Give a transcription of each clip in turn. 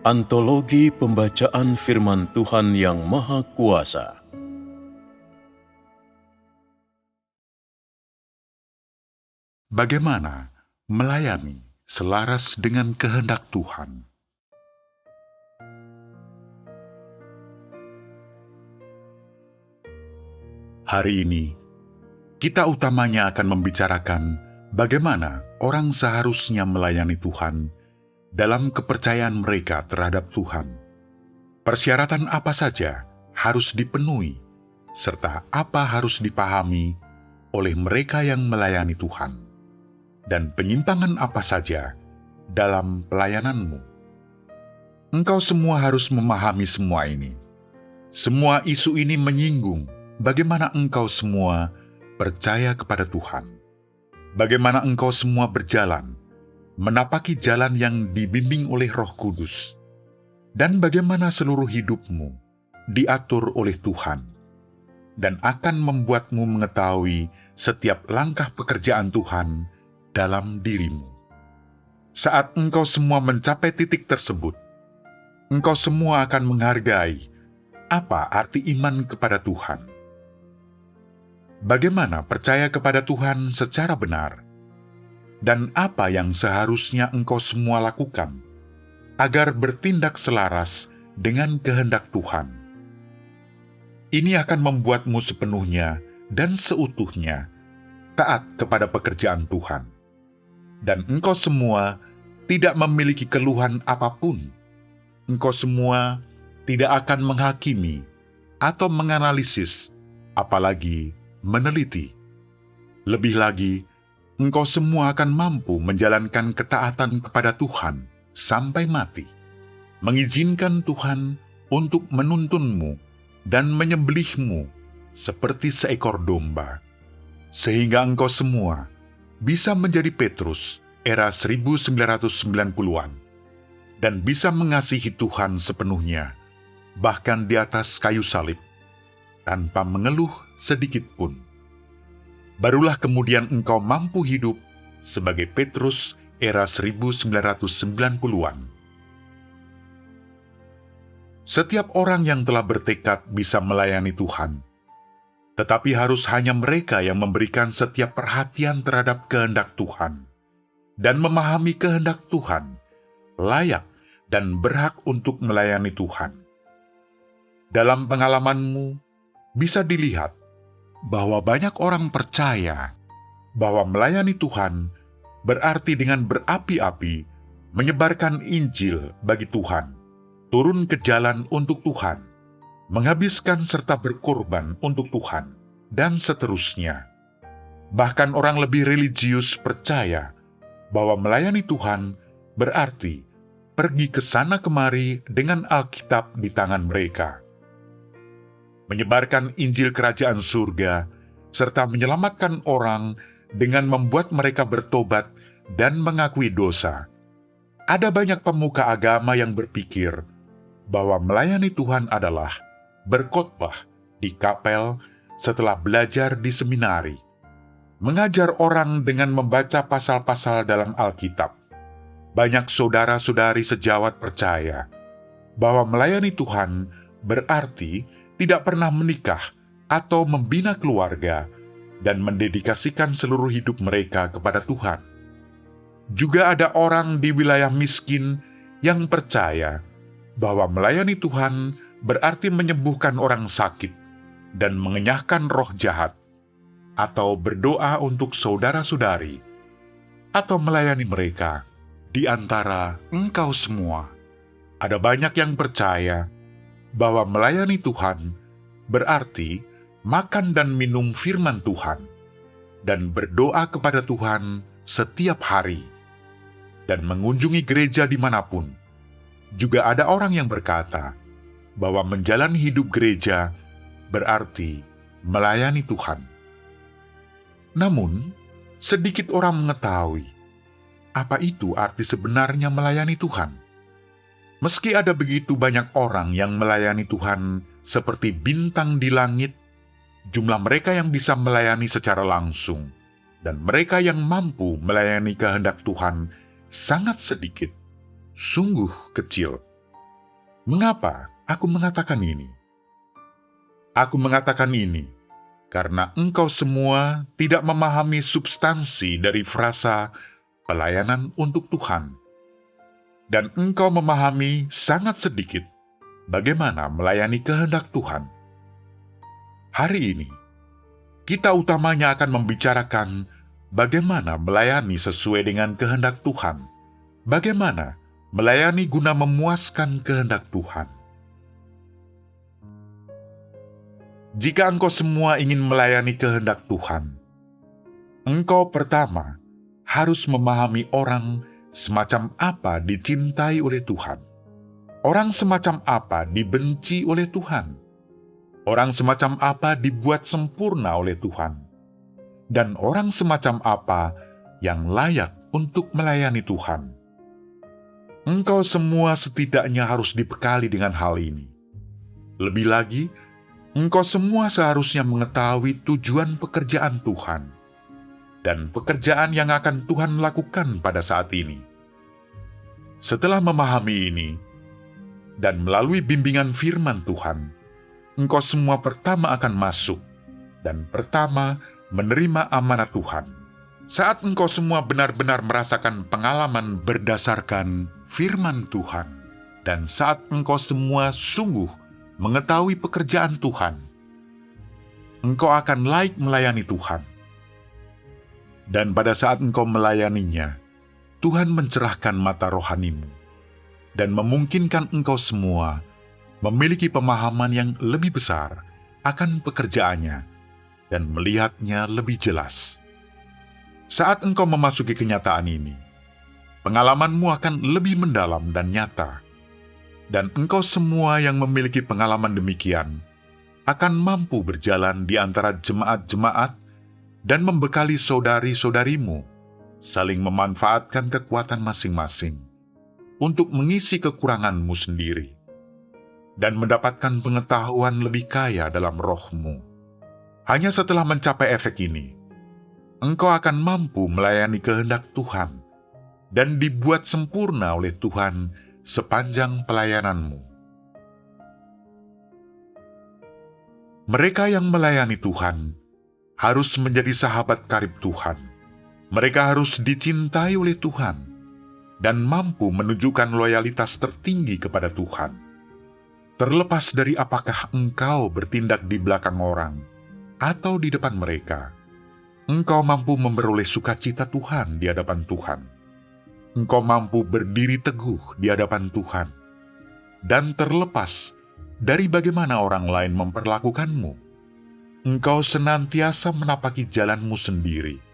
Antologi Pembacaan Firman Tuhan yang Maha Kuasa. Bagaimana melayani selaras dengan kehendak Tuhan? Hari ini, kita utamanya akan membicarakan bagaimana orang seharusnya melayani Tuhan dalam kepercayaan mereka terhadap Tuhan. Persyaratan apa saja harus dipenuhi, serta apa harus dipahami oleh mereka yang melayani Tuhan, dan penyimpangan apa saja dalam pelayananmu. Engkau semua harus memahami semua ini. Semua isu ini menyinggung bagaimana engkau semua percaya kepada Tuhan. Bagaimana engkau semua berjalan, menapaki jalan yang dibimbing oleh Roh Kudus. Dan bagaimana seluruh hidupmu diatur oleh Tuhan. Dan akan membuatmu mengetahui setiap langkah pekerjaan Tuhan dalam dirimu. Saat engkau semua mencapai titik tersebut, engkau semua akan menghargai apa arti iman kepada Tuhan. Bagaimana percaya kepada Tuhan secara benar, dan apa yang seharusnya engkau semua lakukan agar bertindak selaras dengan kehendak Tuhan. Ini akan membuatmu sepenuhnya dan seutuhnya taat kepada pekerjaan Tuhan. Dan engkau semua tidak memiliki keluhan apapun. Engkau semua tidak akan menghakimi atau menganalisis, apalagi meneliti. Lebih lagi, engkau semua akan mampu menjalankan ketaatan kepada Tuhan sampai mati, mengizinkan Tuhan untuk menuntunmu dan menyembelihmu seperti seekor domba, sehingga engkau semua bisa menjadi Petrus era 1990-an dan bisa mengasihi Tuhan sepenuhnya, bahkan di atas kayu salib, tanpa mengeluh sedikit pun. Barulah kemudian engkau mampu hidup sebagai Petrus era 1990-an. Setiap orang yang telah bertekad bisa melayani Tuhan, tetapi harus hanya mereka yang memberikan setiap perhatian terhadap kehendak Tuhan dan memahami kehendak Tuhan, layak dan berhak untuk melayani Tuhan. Dalam pengalamanmu, bisa dilihat bahwa banyak orang percaya bahwa melayani Tuhan berarti dengan berapi-api menyebarkan Injil bagi Tuhan, turun ke jalan untuk Tuhan, menghabiskan serta berkorban untuk Tuhan, dan seterusnya. Bahkan orang lebih religius percaya bahwa melayani Tuhan berarti pergi ke sana kemari dengan Alkitab di tangan mereka, menyebarkan Injil Kerajaan Surga, serta menyelamatkan orang dengan membuat mereka bertobat dan mengakui dosa. Ada banyak pemuka agama yang berpikir bahwa melayani Tuhan adalah berkhotbah di kapel setelah belajar di seminari, mengajar orang dengan membaca pasal-pasal dalam Alkitab. Banyak saudara-saudari sejawat percaya bahwa melayani Tuhan berarti tidak pernah menikah atau membina keluarga dan mendedikasikan seluruh hidup mereka kepada Tuhan. Juga ada orang di wilayah miskin yang percaya bahwa melayani Tuhan berarti menyembuhkan orang sakit dan mengenyahkan roh jahat, atau berdoa untuk saudara-saudari, atau melayani mereka. Di antara engkau semua, ada banyak yang percaya bahwa melayani Tuhan berarti makan dan minum firman Tuhan, dan berdoa kepada Tuhan setiap hari, dan mengunjungi gereja dimanapun. Juga ada orang yang berkata bahwa menjalani hidup gereja berarti melayani Tuhan. Namun, sedikit orang mengetahui apa itu arti sebenarnya melayani Tuhan. Meski ada begitu banyak orang yang melayani Tuhan seperti bintang di langit, jumlah mereka yang bisa melayani secara langsung dan mereka yang mampu melayani kehendak Tuhan sangat sedikit, sungguh kecil. Mengapa aku mengatakan ini? Aku mengatakan ini karena engkau semua tidak memahami substansi dari frasa pelayanan untuk Tuhan. Dan engkau memahami sangat sedikit bagaimana melayani kehendak Tuhan. Hari ini, kita utamanya akan membicarakan bagaimana melayani sesuai dengan kehendak Tuhan. Bagaimana melayani guna memuaskan kehendak Tuhan. Jika engkau semua ingin melayani kehendak Tuhan, engkau pertama harus memahami orang semacam apa dicintai oleh Tuhan. Orang semacam apa dibenci oleh Tuhan. Orang semacam apa dibuat sempurna oleh Tuhan. Dan orang semacam apa yang layak untuk melayani Tuhan. Engkau semua setidaknya harus dibekali dengan hal ini. Lebih lagi, engkau semua seharusnya mengetahui tujuan pekerjaan Tuhan dan pekerjaan yang akan Tuhan lakukan pada saat ini. Setelah memahami ini, dan melalui bimbingan firman Tuhan, engkau semua pertama akan masuk dan pertama menerima amanat Tuhan. Saat engkau semua benar-benar merasakan pengalaman berdasarkan firman Tuhan, dan saat engkau semua sungguh mengetahui pekerjaan Tuhan, engkau akan layak melayani Tuhan. Dan pada saat engkau melayaninya, Tuhan mencerahkan mata rohanimu dan memungkinkan engkau semua memiliki pemahaman yang lebih besar akan pekerjaannya dan melihatnya lebih jelas. Saat engkau memasuki kenyataan ini, pengalamanmu akan lebih mendalam dan nyata, dan engkau semua yang memiliki pengalaman demikian akan mampu berjalan di antara jemaat-jemaat dan membekali saudari-saudarimu, saling memanfaatkan kekuatan masing-masing untuk mengisi kekuranganmu sendiri, dan mendapatkan pengetahuan lebih kaya dalam rohmu. Hanya setelah mencapai efek ini, engkau akan mampu melayani kehendak Tuhan dan dibuat sempurna oleh Tuhan sepanjang pelayananmu. Mereka yang melayani Tuhan harus menjadi sahabat karib Tuhan. Mereka harus dicintai oleh Tuhan dan mampu menunjukkan loyalitas tertinggi kepada Tuhan. Terlepas dari apakah engkau bertindak di belakang orang atau di depan mereka, engkau mampu memperoleh sukacita Tuhan di hadapan Tuhan. Engkau mampu berdiri teguh di hadapan Tuhan. Dan terlepas dari bagaimana orang lain memperlakukanmu, engkau senantiasa menapaki jalanmu sendiri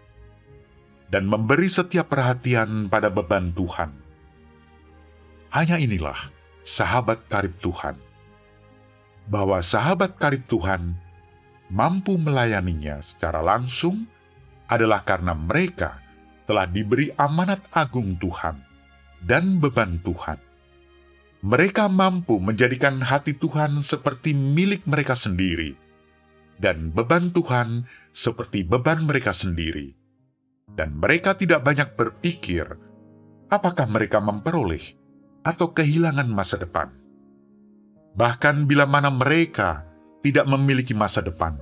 dan memberi setiap perhatian pada beban Tuhan. Hanya inilah sahabat karib Tuhan. Bahwa sahabat karib Tuhan mampu melayaninya secara langsung adalah karena mereka telah diberi amanat agung Tuhan dan beban Tuhan. Mereka mampu menjadikan hati Tuhan seperti milik mereka sendiri dan beban Tuhan seperti beban mereka sendiri. Dan mereka tidak banyak berpikir apakah mereka memperoleh atau kehilangan masa depan. Bahkan bila mana mereka tidak memiliki masa depan,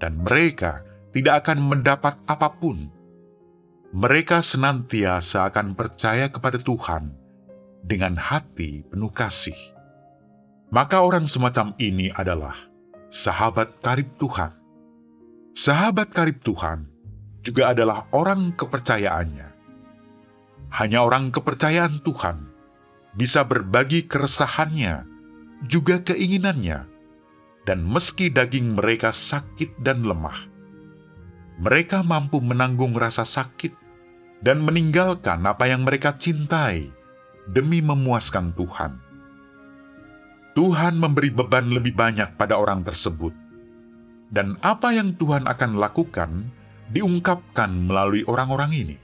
dan mereka tidak akan mendapat apapun, mereka senantiasa akan percaya kepada Tuhan dengan hati penuh kasih. Maka orang semacam ini adalah sahabat karib Tuhan. Sahabat karib Tuhan juga adalah orang kepercayaannya. Hanya orang kepercayaan Tuhan bisa berbagi keresahannya, juga keinginannya, dan meski daging mereka sakit dan lemah, mereka mampu menanggung rasa sakit dan meninggalkan apa yang mereka cintai demi memuaskan Tuhan. Tuhan memberi beban lebih banyak pada orang tersebut, dan apa yang Tuhan akan lakukan diungkapkan melalui orang-orang ini.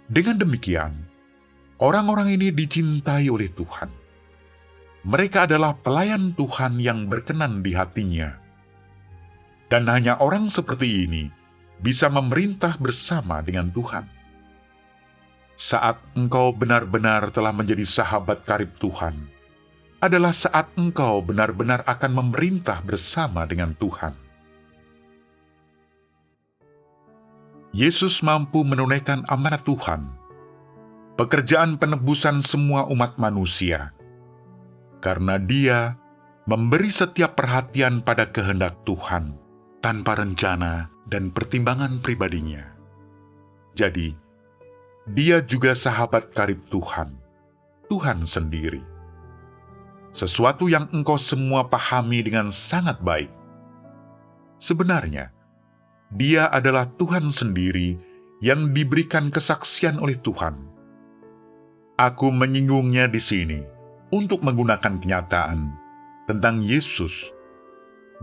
Dengan demikian, orang-orang ini dicintai oleh Tuhan. Mereka adalah pelayan Tuhan yang berkenan di hatinya. Dan hanya orang seperti ini bisa memerintah bersama dengan Tuhan. Saat engkau benar-benar telah menjadi sahabat karib Tuhan, adalah saat engkau benar-benar akan memerintah bersama dengan Tuhan. Yesus mampu menunaikan amanat Tuhan, pekerjaan penebusan semua umat manusia, karena Dia memberi setiap perhatian pada kehendak Tuhan, tanpa rencana dan pertimbangan pribadinya. Jadi, Dia juga sahabat karib Tuhan, Tuhan sendiri. Sesuatu yang engkau semua pahami dengan sangat baik. Sebenarnya, Dia adalah Tuhan sendiri yang diberikan kesaksian oleh Tuhan. Aku menyinggungnya di sini untuk menggunakan kenyataan tentang Yesus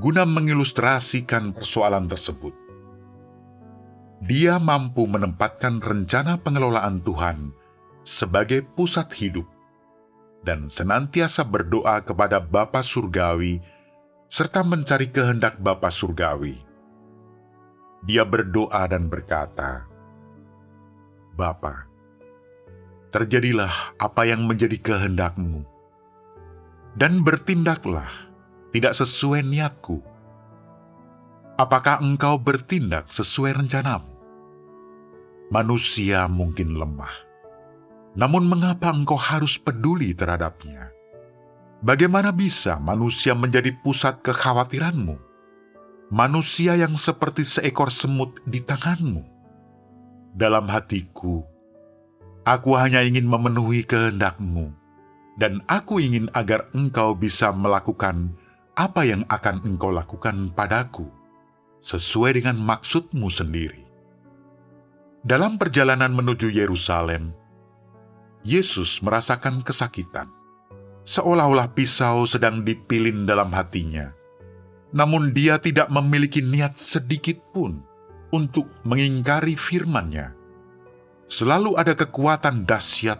guna mengilustrasikan persoalan tersebut. Dia mampu menempatkan rencana pengelolaan Tuhan sebagai pusat hidup dan senantiasa berdoa kepada Bapa Surgawi serta mencari kehendak Bapa Surgawi. Dia berdoa dan berkata, "Bapa, terjadilah apa yang menjadi kehendak-Mu, dan bertindaklah tidak sesuai niatku. Apakah Engkau bertindak sesuai rencana-Mu? Manusia mungkin lemah, namun mengapa Engkau harus peduli terhadapnya? Bagaimana bisa manusia menjadi pusat kekhawatiran-Mu? Manusia yang seperti seekor semut di tangan-Mu. Dalam hatiku, aku hanya ingin memenuhi kehendak-Mu, dan aku ingin agar Engkau bisa melakukan apa yang akan Engkau lakukan padaku, sesuai dengan maksud-Mu sendiri." Dalam perjalanan menuju Yerusalem, Yesus merasakan kesakitan, seolah-olah pisau sedang dipilin dalam hatinya. Namun Dia tidak memiliki niat sedikit pun untuk mengingkari firman-Nya. Selalu ada kekuatan dahsyat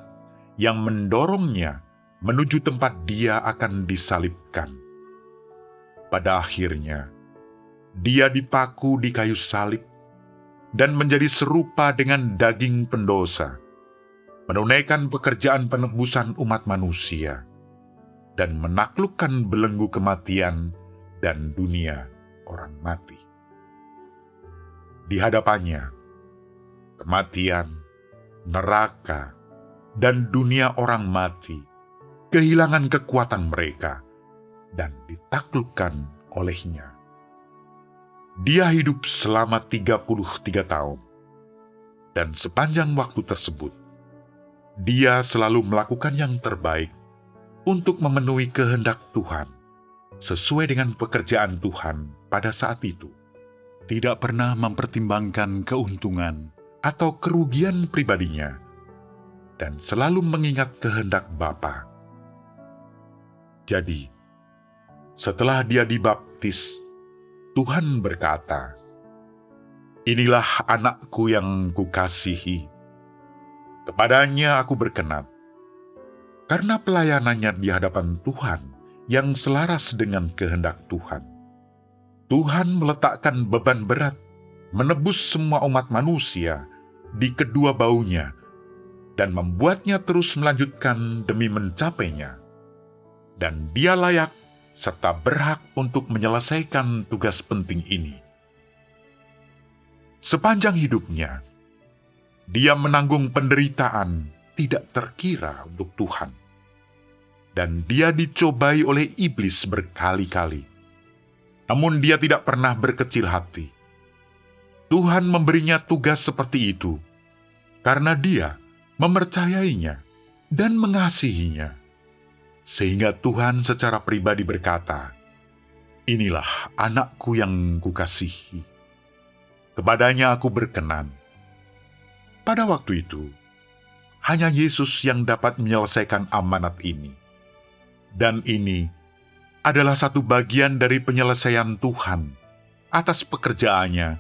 yang mendorongnya menuju tempat Dia akan disalibkan. Pada akhirnya, Dia dipaku di kayu salib dan menjadi serupa dengan daging pendosa, menunaikan pekerjaan penebusan umat manusia, dan menaklukkan belenggu kematian dan dunia orang mati. Di hadapannya, kematian, neraka, dan dunia orang mati kehilangan kekuatan mereka dan ditaklukkan olehnya. Dia hidup selama 33 tahun, dan sepanjang waktu tersebut, Dia selalu melakukan yang terbaik untuk memenuhi kehendak Tuhan, sesuai dengan pekerjaan Tuhan pada saat itu. Tidak pernah mempertimbangkan keuntungan atau kerugian pribadinya, dan selalu mengingat kehendak Bapa. Jadi, setelah Dia dibaptis, Tuhan berkata, "Inilah anakku yang kukasihi. Kepadanya aku berkenan." Karena pelayanannya di hadapan Tuhan yang selaras dengan kehendak Tuhan, Tuhan meletakkan beban berat menebus semua umat manusia di kedua baunya dan membuatnya terus melanjutkan demi mencapainya. Dan Dia layak serta berhak untuk menyelesaikan tugas penting ini. Sepanjang hidupnya, Dia menanggung penderitaan tidak terkira untuk Tuhan. Dan Dia dicobai oleh iblis berkali-kali. Namun Dia tidak pernah berkecil hati. Tuhan memberinya tugas seperti itu, karena Dia mempercayainya dan mengasihinya. Sehingga Tuhan secara pribadi berkata, "Inilah anakku yang kukasihi. Kepadanya aku berkenan." Pada waktu itu, hanya Yesus yang dapat menyelesaikan amanat ini. Dan ini adalah satu bagian dari penyelesaian Tuhan atas pekerjaannya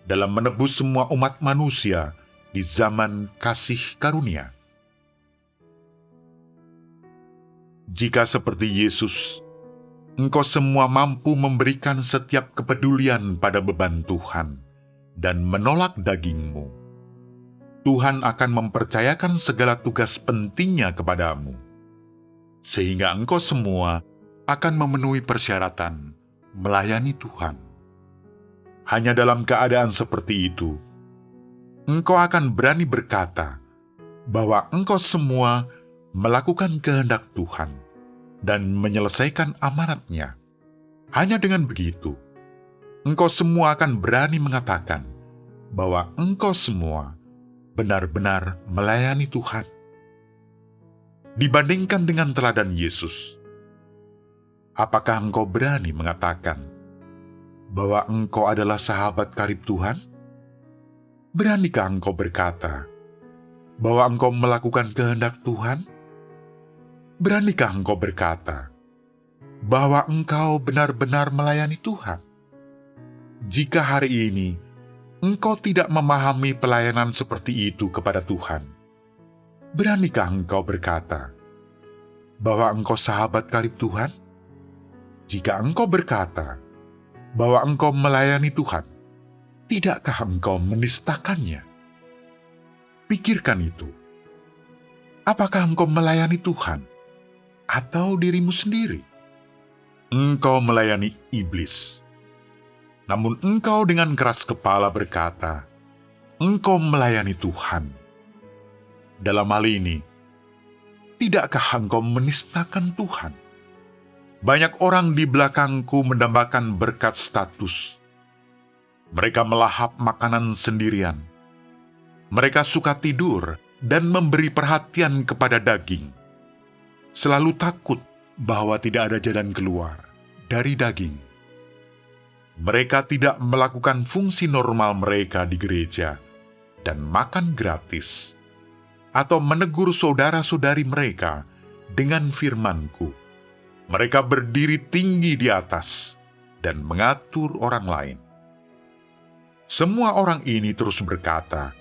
dalam menebus semua umat manusia di zaman kasih karunia. Jika seperti Yesus, engkau semua mampu memberikan setiap kepedulian pada beban Tuhan dan menolak dagingmu, Tuhan akan mempercayakan segala tugas pentingnya kepadamu. sehingga engkau semua akan memenuhi persyaratan melayani Tuhan. Hanya dalam keadaan seperti itu, engkau akan berani berkata bahwa engkau semua melakukan kehendak Tuhan dan menyelesaikan amanatnya. Hanya dengan begitu, engkau semua akan berani mengatakan bahwa engkau semua benar-benar melayani Tuhan. Dibandingkan dengan teladan Yesus, apakah engkau berani mengatakan bahwa engkau adalah sahabat karib Tuhan? Beranikah engkau berkata bahwa engkau melakukan kehendak Tuhan? Beranikah engkau berkata bahwa engkau benar-benar melayani Tuhan? Jika hari ini engkau tidak memahami pelayanan seperti itu kepada Tuhan, beranikah engkau berkata bahwa engkau sahabat karib Tuhan? Jika engkau berkata bahwa engkau melayani Tuhan, tidakkah engkau menistakannya? Pikirkan itu. Apakah engkau melayani Tuhan atau dirimu sendiri? Engkau melayani iblis. Namun engkau dengan keras kepala berkata, engkau melayani Tuhan. Dalam hal ini, tidakkah engkau menistakan Tuhan? Banyak orang di belakangku mendambakan berkat status. Mereka melahap makanan sendirian. Mereka suka tidur dan memberi perhatian kepada daging. Selalu takut bahwa tidak ada jalan keluar dari daging. Mereka tidak melakukan fungsi normal mereka di gereja dan makan gratis, atau menegur saudara-saudari mereka dengan firman-Ku. Mereka berdiri tinggi di atas dan mengatur orang lain. Semua orang ini terus berkata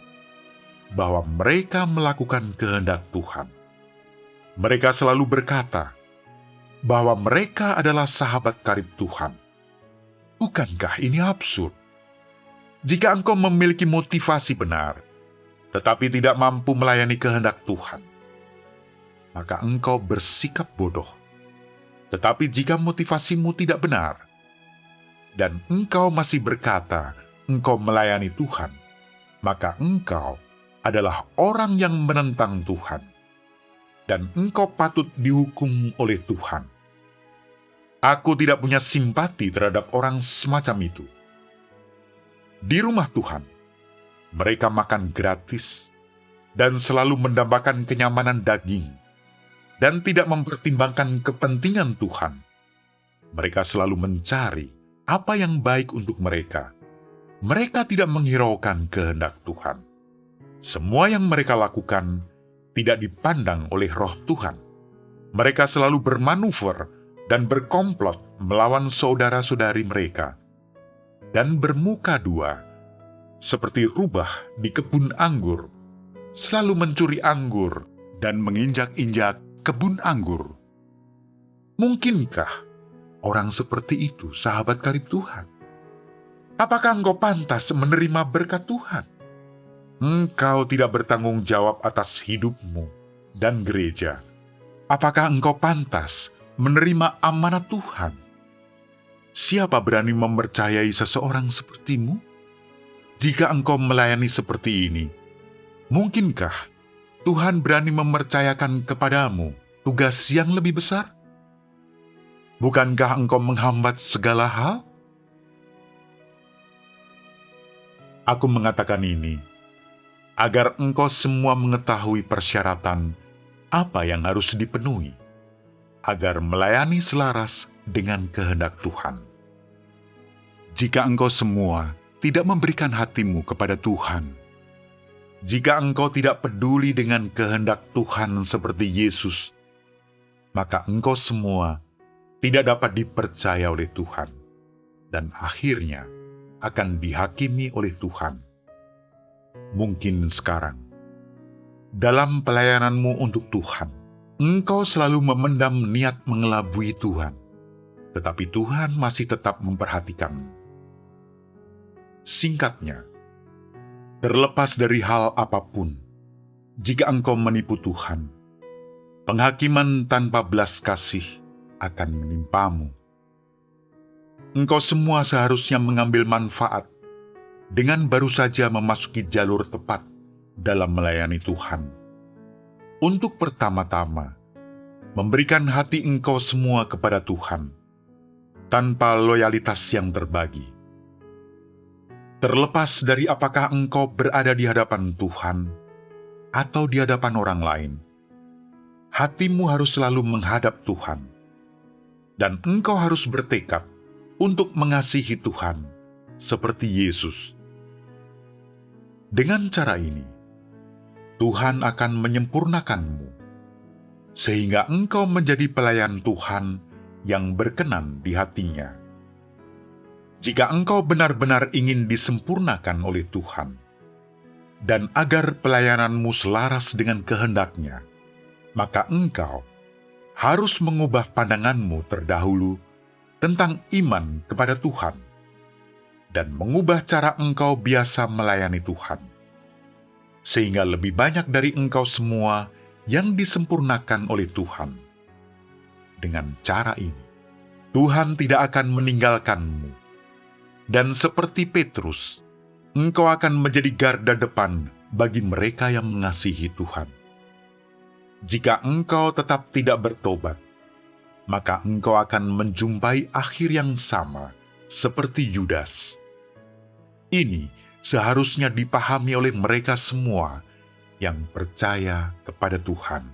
bahwa mereka melakukan kehendak Tuhan. Mereka selalu berkata bahwa mereka adalah sahabat karib Tuhan. Bukankah ini absurd? Jika engkau memiliki motivasi benar, tetapi tidak mampu melayani kehendak Tuhan, maka engkau bersikap bodoh. Tetapi jika motivasimu tidak benar, dan engkau masih berkata engkau melayani Tuhan, maka engkau adalah orang yang menentang Tuhan, dan engkau patut dihukum oleh Tuhan. Aku tidak punya simpati terhadap orang semacam itu. Di rumah Tuhan, mereka makan gratis dan selalu mendambakan kenyamanan daging, dan tidak mempertimbangkan kepentingan Tuhan. Mereka selalu mencari apa yang baik untuk mereka. Mereka tidak menghiraukan kehendak Tuhan. Semua yang mereka lakukan tidak dipandang oleh Roh Tuhan. Mereka selalu bermanuver dan berkomplot melawan saudara-saudari mereka, dan bermuka dua, seperti rubah di kebun anggur, selalu mencuri anggur dan menginjak-injak kebun anggur. Mungkinkah orang seperti itu sahabat karib Tuhan? Apakah engkau pantas menerima berkat Tuhan? Engkau tidak bertanggung jawab atas hidupmu dan gereja. Apakah engkau pantas menerima amanat Tuhan? Siapa berani mempercayai seseorang sepertimu? Jika engkau melayani seperti ini, mungkinkah Tuhan berani mempercayakan kepadamu tugas yang lebih besar? Bukankah engkau menghambat segala hal? Aku mengatakan ini agar engkau semua mengetahui persyaratan apa yang harus dipenuhi, agar melayani selaras dengan kehendak Tuhan. Jika engkau semua tidak memberikan hatimu kepada Tuhan, jika engkau tidak peduli dengan kehendak Tuhan seperti Yesus, maka engkau semua tidak dapat dipercaya oleh Tuhan, dan akhirnya akan dihakimi oleh Tuhan. Mungkin sekarang, dalam pelayananmu untuk Tuhan, engkau selalu memendam niat mengelabui Tuhan, tetapi Tuhan masih tetap memperhatikanmu. Singkatnya, terlepas dari hal apapun, jika engkau menipu Tuhan, penghakiman tanpa belas kasih akan menimpamu. Engkau semua seharusnya mengambil manfaat dengan baru saja memasuki jalur tepat dalam melayani Tuhan. Untuk pertama-tama, memberikan hati engkau semua kepada Tuhan, tanpa loyalitas yang terbagi. Terlepas dari apakah engkau berada di hadapan Tuhan atau di hadapan orang lain, hatimu harus selalu menghadap Tuhan, dan engkau harus bertekad untuk mengasihi Tuhan seperti Yesus. Dengan cara ini, Tuhan akan menyempurnakanmu, sehingga engkau menjadi pelayan Tuhan yang berkenan di hatinya. Jika engkau benar-benar ingin disempurnakan oleh Tuhan, dan agar pelayananmu selaras dengan kehendaknya, maka engkau harus mengubah pandanganmu terdahulu tentang iman kepada Tuhan, dan mengubah cara engkau biasa melayani Tuhan, sehingga lebih banyak dari engkau semua yang disempurnakan oleh Tuhan. Dengan cara ini, Tuhan tidak akan meninggalkanmu, dan seperti Petrus, engkau akan menjadi garda depan bagi mereka yang mengasihi Tuhan. Jika engkau tetap tidak bertobat, maka engkau akan menjumpai akhir yang sama seperti Yudas. Ini seharusnya dipahami oleh mereka semua yang percaya kepada Tuhan.